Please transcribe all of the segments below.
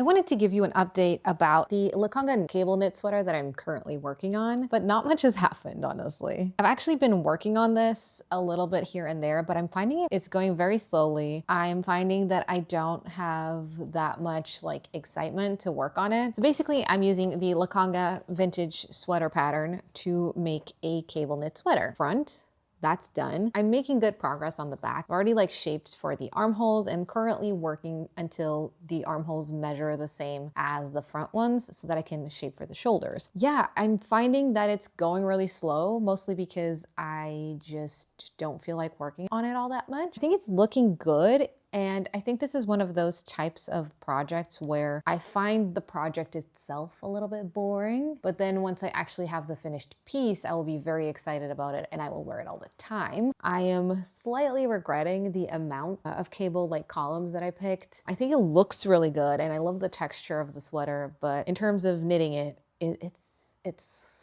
I wanted to give you an update about the Conga cable knit sweater that I'm currently working on, but not much has happened, honestly. I've actually been working on this a little bit here and there, but I'm finding it's going very slowly. I'm finding that I don't have that much like excitement to work on it. So basically I'm using the Conga vintage sweater pattern to make a cable knit sweater. Front, that's done. I'm making good progress on the back. I've already like shaped for the armholes and currently working until the armholes measure the same as the front ones so that I can shape for the shoulders. Yeah, I'm finding that it's going really slow, mostly because I just don't feel like working on it all that much. I think it's looking good. And I think this is one of those types of projects where I find the project itself a little bit boring, but then once I actually have the finished piece, I will be very excited about it and I will wear it all the time. I am slightly regretting the amount of cable like columns that I picked. I think it looks really good and I love the texture of the sweater, but in terms of knitting it, it's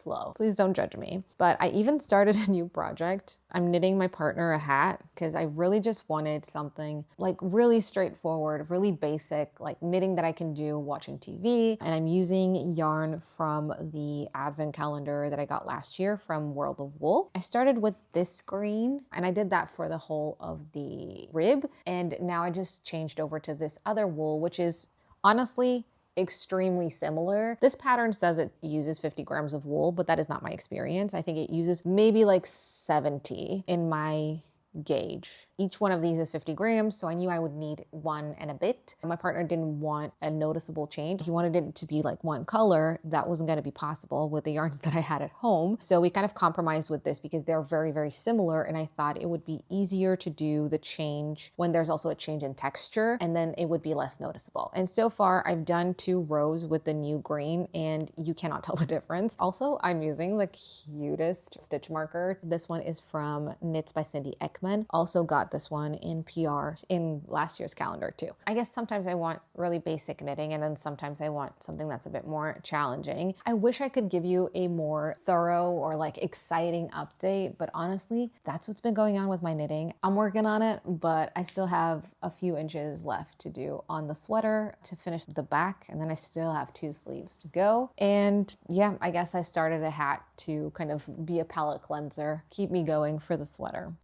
slow. Please don't judge me. But I even started a new project. I'm knitting my partner a hat because I really just wanted something like really straightforward, really basic, like knitting that I can do watching TV. And I'm using yarn from the advent calendar that I got last year from World of Wool. I started with this green and I did that for the whole of the rib. And now I just changed over to this other wool, which is honestly extremely similar. This pattern says it uses 50 grams of wool, but that is not my experience. I think it uses maybe like 70 in my gauge. Each one of these is 50 grams, so I knew I would need one and a bit. My partner didn't want a noticeable change. He wanted it to be like one color. That wasn't going to be possible with the yarns that I had at home. So we kind of compromised with this because they're very, very similar, and I thought it would be easier to do the change when there's also a change in texture, and then it would be less noticeable. And so far, I've done 2 rows with the new green, and you cannot tell the difference. Also, I'm using the cutest stitch marker. This one is from Knits by Cindy Ekman. Also got this one in PR in last year's calendar too. I guess sometimes I want really basic knitting and then sometimes I want something that's a bit more challenging. I wish I could give you a more thorough or like exciting update, but honestly, that's what's been going on with my knitting. I'm working on it, but I still have a few inches left to do on the sweater to finish the back, and then I still have 2 sleeves to go. And yeah, I guess I started a hat to kind of be a palette cleanser, keep me going for the sweater.